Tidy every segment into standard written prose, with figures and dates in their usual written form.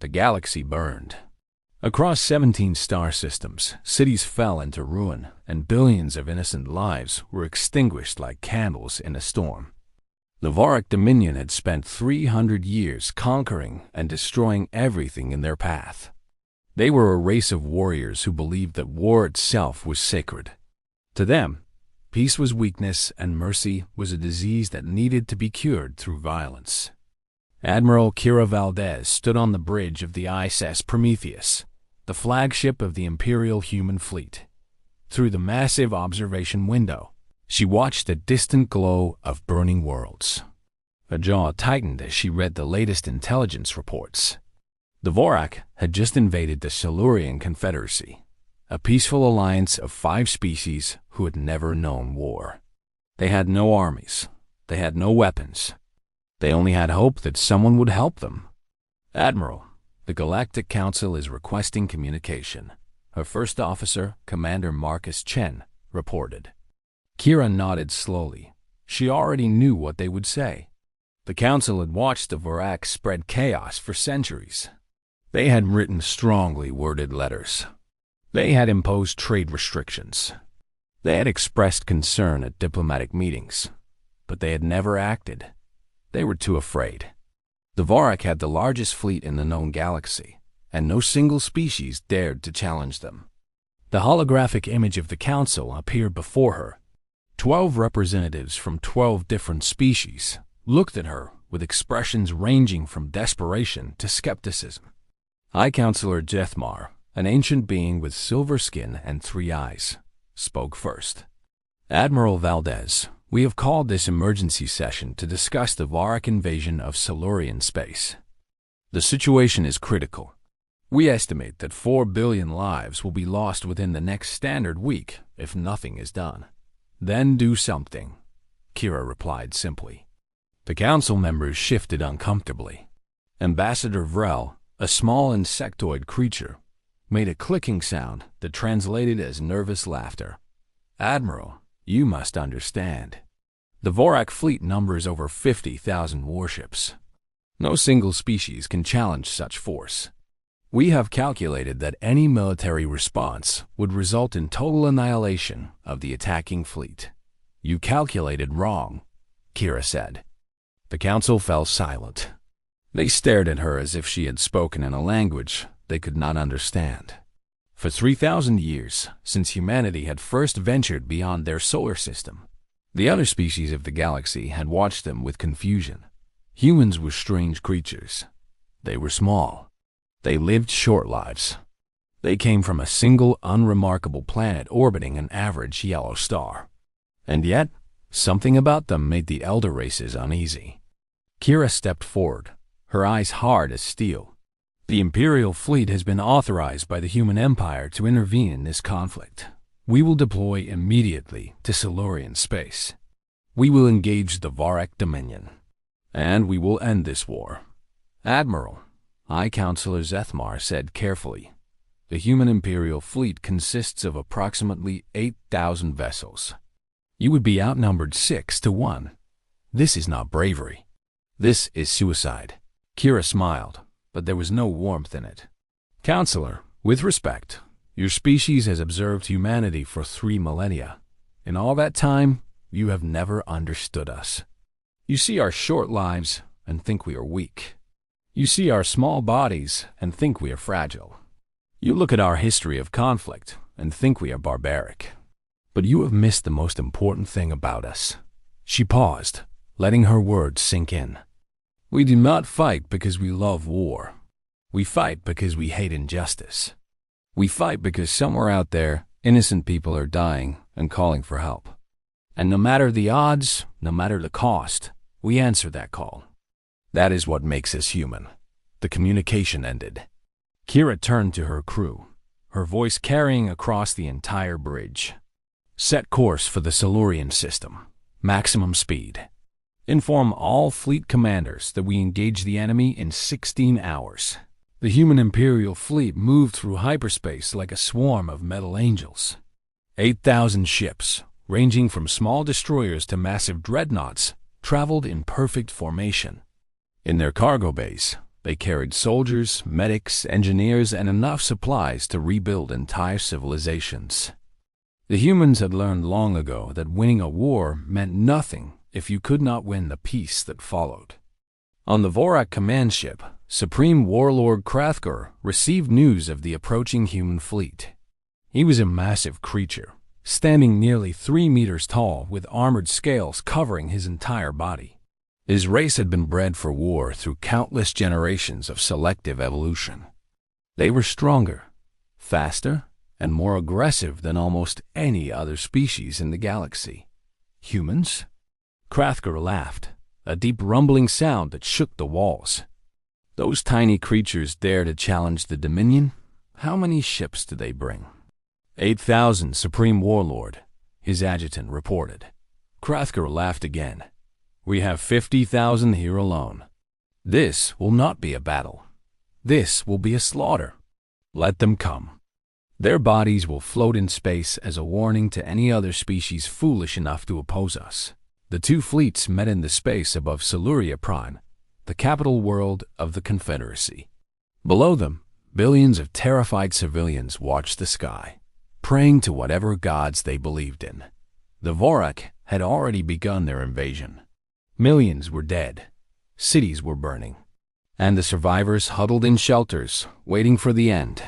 The galaxy burned. Across 17 star systems, cities fell into ruin, and billions of innocent lives were extinguished like candles in a storm. The Vorak Dominion had spent 300 years conquering and destroying everything in their path. They were a race of warriors who believed that war itself was sacred. To them, peace was weakness and mercy was a disease that needed to be cured through violence. Admiral Kira Valdez stood on the bridge of the ISS Prometheus, the flagship of the Imperial human fleet. Through the massive observation window, she watched a distant glow of burning worlds. Her jaw tightened as she read the latest intelligence reports. The Vorak had just invaded the Silurian Confederacy, a peaceful alliance of 5 species who had never known war. They had no armies. They had no weapons. They only had hope that someone would help them. "Admiral, the Galactic Council is requesting communication," her first officer, Commander Marcus Chen, reported. Kira nodded slowly. She already knew what they would say. The Council had watched the Vorak spread chaos for centuries. They had written strongly worded letters. They had imposed trade restrictions. They had expressed concern at diplomatic meetings, but they had never acted. They were too afraid. The Vorak had the largest fleet in the known galaxy, and no single species dared to challenge them. The holographic image of the Council appeared before her. 12 representatives from 12 different species looked at her with expressions ranging from desperation to skepticism. High Counselor Jethmar, an ancient being with silver skin and 3 eyes, spoke first. "Admiral Valdez, we have called this emergency session to discuss the Vorak invasion of Silurian space. The situation is critical. We estimate that 4 billion lives will be lost within the next standard week if nothing is done." "Then do something," Kira replied simply. The council members shifted uncomfortably. Ambassador Vrel, a small insectoid creature, made a clicking sound that translated as nervous laughter. "Admiral, you must understand. The Vorak fleet numbers over 50,000 warships. No single species can challenge such force. We have calculated that any military response would result in total annihilation of the attacking fleet." "You calculated wrong," Kira said. The council fell silent. They stared at her as if she had spoken in a language they could not understand. For 3,000 years, since humanity had first ventured beyond their solar system, the other species of the galaxy had watched them with confusion. Humans were strange creatures. They were small. They lived short lives. They came from a single unremarkable planet orbiting an average yellow star. And yet, something about them made the elder races uneasy. Kira stepped forward, her eyes hard as steel. "The Imperial fleet has been authorized by the human empire to intervene in this conflict. We will deploy immediately to Silurian space. We will engage the Vorak Dominion. And we will end this war." "Admiral," High Counselor Zethmar said carefully, "the human Imperial fleet consists of approximately 8,000 vessels. You would be outnumbered 6 to 1. This is not bravery. This is suicide." Kira smiled, but there was no warmth in it. "Counselor, with respect, your species has observed humanity for 3 millennia. In all that time, you have never understood us. You see our short lives and think we are weak. You see our small bodies and think we are fragile. You look at our history of conflict and think we are barbaric. But you have missed the most important thing about us." She paused, letting her words sink in. "We do not fight because we love war. We fight because we hate injustice. We fight because somewhere out there, innocent people are dying and calling for help. And no matter the odds, no matter the cost, we answer that call. That is what makes us human." The communication ended. Kira turned to her crew, her voice carrying across the entire bridge. "Set course for the Silurian system. Maximum speed. Inform all fleet commanders that we engage the enemy in 16 hours. The human Imperial fleet moved through hyperspace like a swarm of metal angels. 8,000 ships, ranging from small destroyers to massive dreadnoughts, traveled in perfect formation. In their cargo bays, They carried soldiers, medics, engineers, and enough supplies to rebuild entire civilizations. The humans had learned long ago that winning a war meant nothing if you could not win the peace that followed. On the Vorak command ship, Supreme Warlord Hrathgar received news of the approaching human fleet. He was a massive creature, standing nearly 3 meters tall with armored scales covering his entire body. His race had been bred for war through countless generations of selective evolution. They were stronger, faster, and more aggressive than almost any other species in the galaxy. Humans? Hrathgar laughed, a deep rumbling sound that shook the walls. Those tiny creatures dare to challenge the Dominion? How many ships do they bring? 8,000, Supreme Warlord, his adjutant reported. Hrathgar laughed again. We have 50,000 here alone. This will not be a battle. This will be a slaughter. Let them come. Their bodies will float in space as a warning to any other species foolish enough to oppose us. The two fleets met in the space above Siluria Prime, the capital world of the Confederacy. Below them, billions of terrified civilians watched the sky, praying to whatever gods they believed in. The Vorak had already begun their invasion. Millions were dead, cities were burning, and the survivors huddled in shelters, waiting for the end.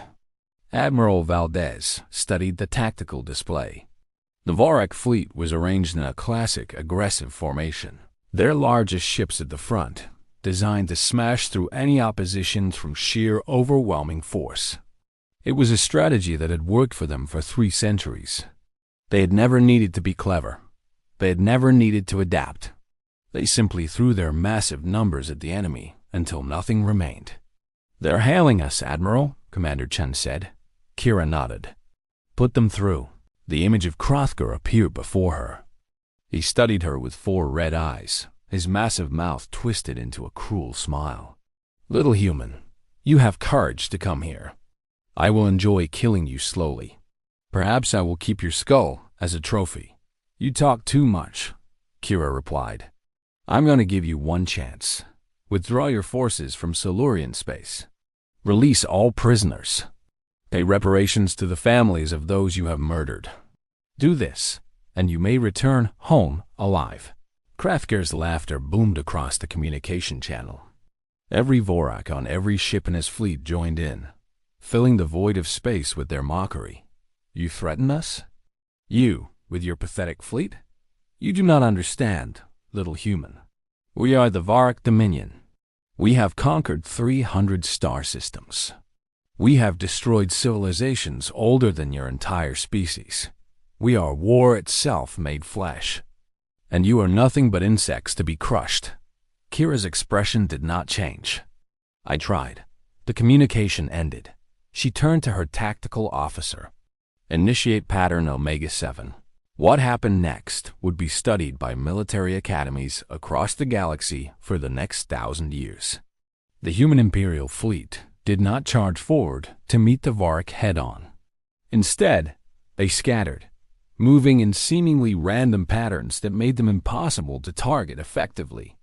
Admiral Valdez studied the tactical display. The Vorak fleet was arranged in a classic aggressive formation, their largest ships at the front, designed to smash through any opposition through sheer overwhelming force. It was a strategy that had worked for them for 3 centuries. They had never needed to be clever. They had never needed to adapt. They simply threw their massive numbers at the enemy until nothing remained. "They're hailing us, Admiral," Commander Chen said. Kira nodded. "Put them through." The image of Hrathgar appeared before her. He studied her with 4 red eyes, his massive mouth twisted into a cruel smile. "Little human, you have courage to come here. I will enjoy killing you slowly. Perhaps I will keep your skull as a trophy." "You talk too much," Kira replied. "I'm going to give you one chance. Withdraw your forces from Silurian space. Release all prisoners. Pay reparations to the families of those you have murdered. Do this, and you may return home alive." Hrathgar's laughter boomed across the communication channel. Every Vorak on every ship in his fleet joined in, filling the void of space with their mockery. "You threaten us? You, with your pathetic fleet? You do not understand, little human. We are the Vorak Dominion. We have conquered 300 star systems. We have destroyed civilizations older than your entire species. We are war itself made flesh. And you are nothing but insects to be crushed." Kira's expression did not change. "I tried." The communication ended. She turned to her tactical officer. "Initiate pattern Omega-7. What happened next would be studied by military academies across the galaxy for the next 1,000 years." The human Imperial fleet did not charge forward to meet the Vorak head-on. Instead, they scattered, moving in seemingly random patterns that made them impossible to target effectively.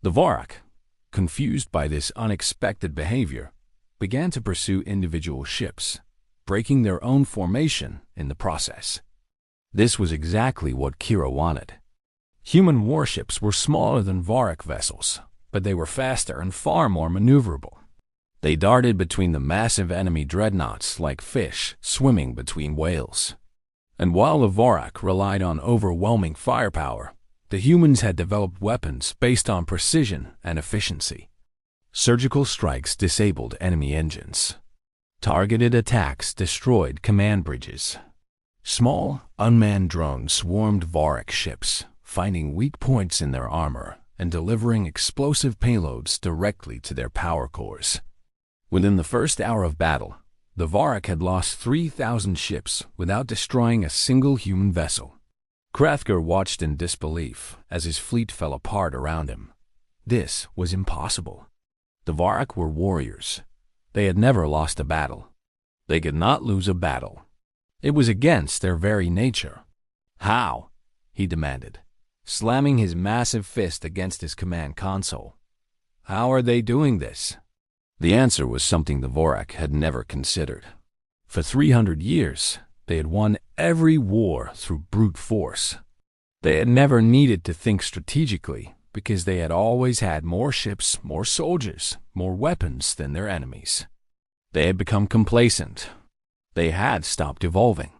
The Vorak, confused by this unexpected behavior, began to pursue individual ships, breaking their own formation in the process. This was exactly what Kira wanted. Human warships were smaller than Vorak vessels, but they were faster and far more maneuverable. They darted between the massive enemy dreadnoughts like fish swimming between whales. And while the Vorak relied on overwhelming firepower, the humans had developed weapons based on precision and efficiency. Surgical strikes disabled enemy engines. Targeted attacks destroyed command bridges. Small, unmanned drones swarmed Vorak ships, finding weak points in their armor and delivering explosive payloads directly to their power cores. Within the first hour of battle, the Vorak had lost 3,000 ships without destroying a single human vessel. Hrathgar watched in disbelief as his fleet fell apart around him. This was impossible. The Vorak were warriors. They had never lost a battle. They could not lose a battle. It was against their very nature. "How?" he demanded, slamming his massive fist against his command console. "How are they doing this?" The answer was something the Vorak had never considered. For 300 years, they had won every war through brute force. They had never needed to think strategically because they had always had more ships, more soldiers, more weapons than their enemies. They had become complacent. They had stopped evolving.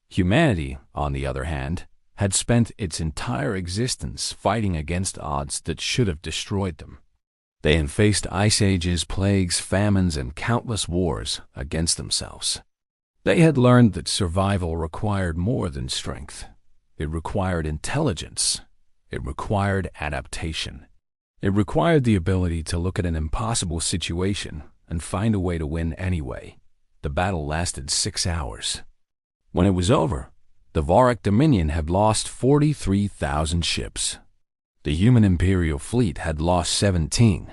Humanity, on the other hand, had spent its entire existence fighting against odds that should have destroyed them. They had faced ice ages, plagues, famines, and countless wars against themselves. They had learned that survival required more than strength. It required intelligence. It required adaptation. It required the ability to look at an impossible situation and find a way to win anyway. The battle lasted 6 hours. When it was over, the Vorak Dominion had lost 43,000 ships. The human Imperial fleet had lost 17.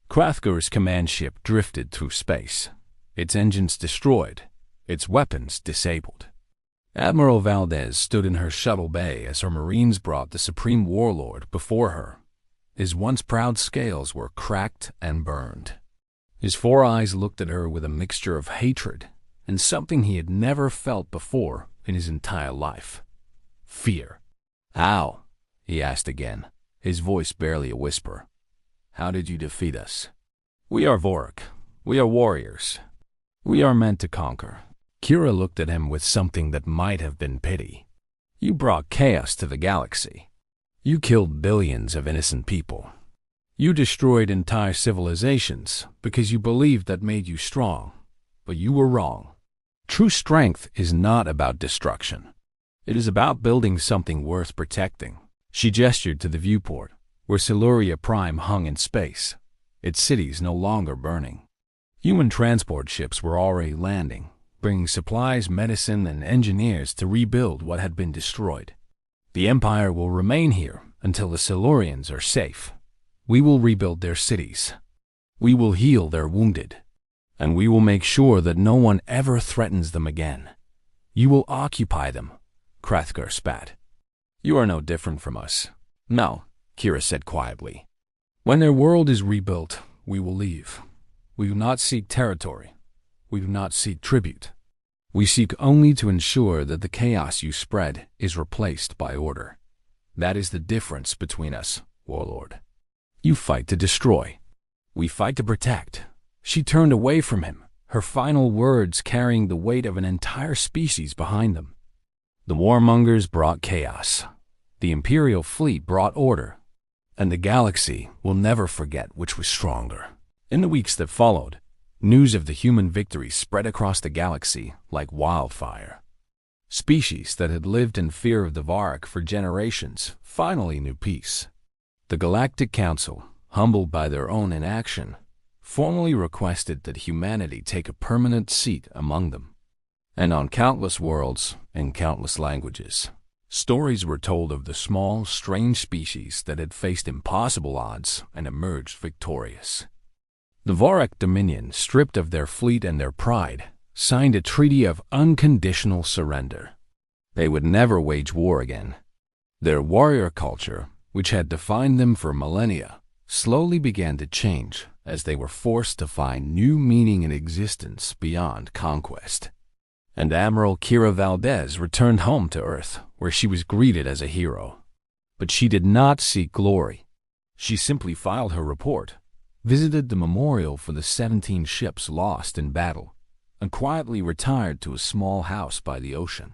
Hrothgar's command ship drifted through space, its engines destroyed, its weapons disabled. Admiral Valdez stood in her shuttle bay as her Marines brought the Supreme Warlord before her. His once proud scales were cracked and burned. His 4 eyes looked at her with a mixture of hatred and something he had never felt before in his entire life: fear. "How?" he asked again, his voice barely a whisper. "How did you defeat us?" "We are Vorak. We are warriors. We are meant to conquer." Kira looked at him with something that might have been pity. "You brought chaos to the galaxy. You killed billions of innocent people. You destroyed entire civilizations because you believed that made you strong. But you were wrong. True strength is not about destruction. It is about building something worth protecting." She gestured to the viewport, where Siluria Prime hung in space, its cities no longer burning. Human transport ships were already landing, bringing supplies, medicine, and engineers to rebuild what had been destroyed. "The Empire will remain here until the Silurians are safe. We will rebuild their cities. We will heal their wounded. And we will make sure that no one ever threatens them again. You will occupy them," Hrothgar spat. "You are no different from us." "No," Kira said quietly. "When their world is rebuilt, we will leave. We do not seek territory. We do not seek tribute. We seek only to ensure that the chaos you spread is replaced by order. That is the difference between us, Warlord. You fight to destroy. We fight to protect." She turned away from him, her final words carrying the weight of an entire species behind them. The Warmongers brought chaos. The Imperial fleet brought order. And the galaxy will never forget which was stronger. In the weeks that followed, news of the human victory spread across the galaxy like wildfire. Species that had lived in fear of the Vorak for generations finally knew peace. The Galactic Council, humbled by their own inaction, formally requested that humanity take a permanent seat among them. And on countless worlds, in countless languages, stories were told of the small, strange species that had faced impossible odds and emerged victorious. The Vorak Dominion, stripped of their fleet and their pride, signed a treaty of unconditional surrender. They would never wage war again. Their warrior culture, which had defined them for millennia, slowly began to change as they were forced to find new meaning in existence beyond conquest. And Admiral Kira Valdez returned home to Earth, where she was greeted as a hero. But she did not seek glory. She simply filed her report, visited the memorial for the 17 ships lost in battle, and quietly retired to a small house by the ocean.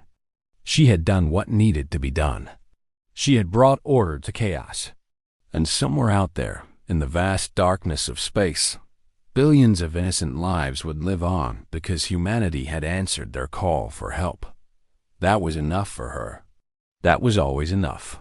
She had done what needed to be done. She had brought order to chaos. And somewhere out there, in the vast darkness of space, billions of innocent lives would live on because humanity had answered their call for help. That was enough for her. That was always enough.